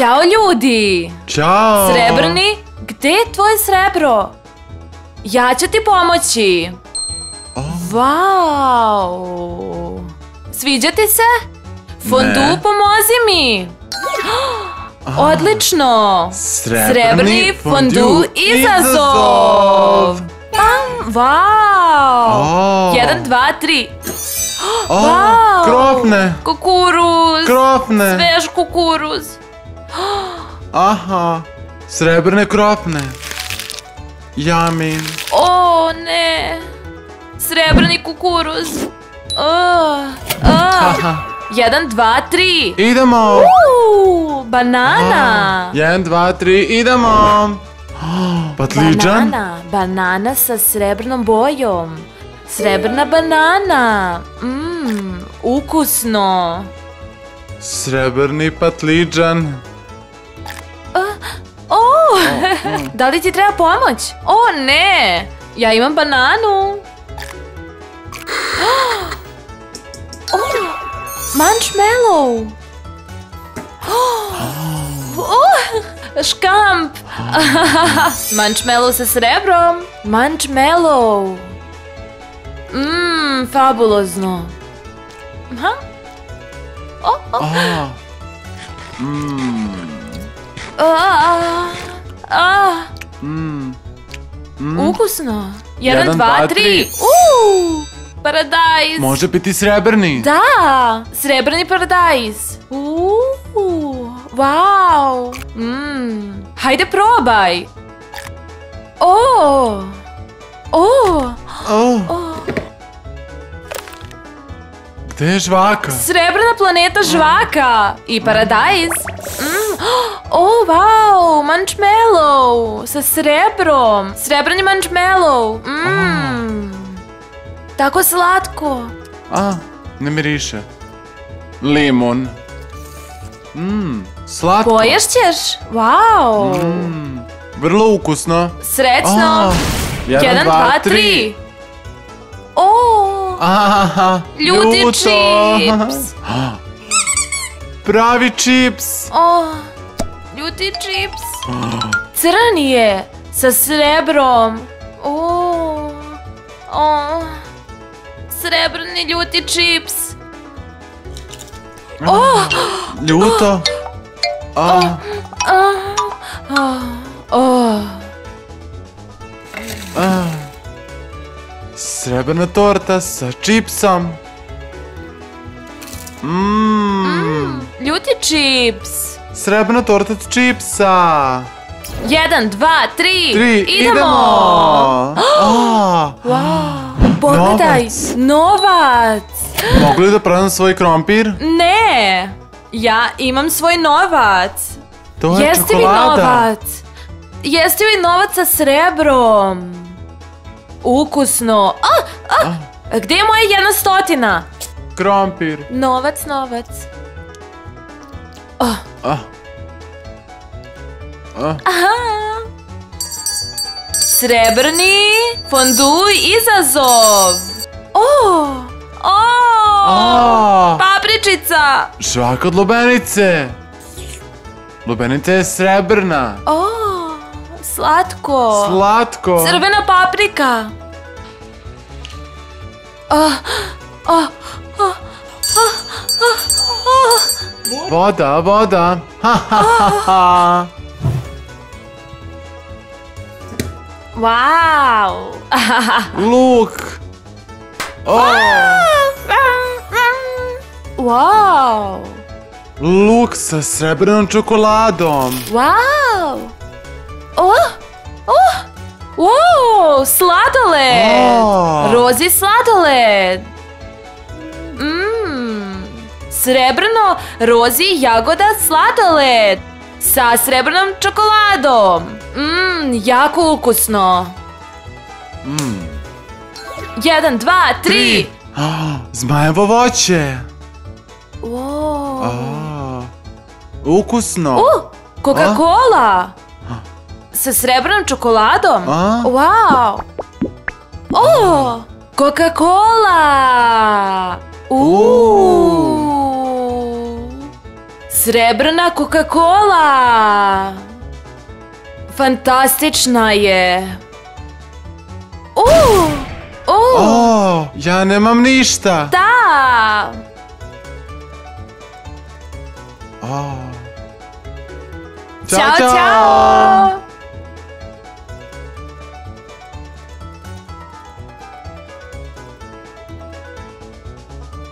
Ćao ljudi! Ćao! Srebrni, gdje je tvoje srebro? Ja ću ti pomoći. Vau! Sviđa ti se? Fondu, pomozi mi! Odlično! Srebrni fondu izazov! Vau! 1, 2, 3. Vau! Kropne! Kukuruz! Kropne! Svež kukuruz! Aha! Srebrne kropne! Yummy! O, ne! Srebrni kukuruz! 1, 2, 3. Idemo! Banana! 1, 2, 3, idemo! Patliđan? Banana sa srebrnom bojom. Srebrna banana. Ukusno. Srebrni patliđan. Da li ti treba pomoć? O, ne! Ja imam bananu. Marshmallow. Škamp. Marshmallow sa srebrom. Marshmallow. Fabulozno. Ukusno. 1, 2, 3. Paradajz. Može biti srebrni. Da, srebrni paradajz. Wow. Hajde probaj. Gde je žvaka? Srebrna planeta žvaka. I paradajz. Wow, marshmallow sa srebrom. Srebrni marshmallow. Tako slatko. Ne miriše. Limun. Slatko. Poješćeš? Wow. Vrlo ukusno. Srećno. 1, 2, 3. Ljuti čips. Pravi čips. Ljuti čips. Crn je sa srebrom. Srebrni ljuti čips. Ljuto. Srebrna torta sa čipsom. Ljuti čips. Srebrna torta od čipsa. 1, 2, 3. Idemo. Pogledaj, novac. Mogu li da prodam svoj krompir? Ne, ja imam svoj novac. To je Jeste mi čokolada. novac? Jeste mi novac sa srebrom? Ukusno. Gdje je moja 100? Krompir. Novac. Srebrni fondu izazov. Papričica. Žvaka od lubenice. Lubenica je srebrna. Slatko. Slatko. Crvena paprika. Voda. Wow. Luk. Wow. Luk sa srebrnom čokoladom. Wow. Wow, sladoled. Rozi sladoled. Srebrno rozi jagoda sladoled sa srebrnom čokoladom. Jako ukusno. 1, 2, 3. Zmajevo voće. Ukusno. Coca-Cola. Sa srebrnom čokoladom. Wow. Coca-Cola. Srebrna Coca-Cola. Fantastična je. O, ja nemam ništa. Da. O. Ćao, ćao.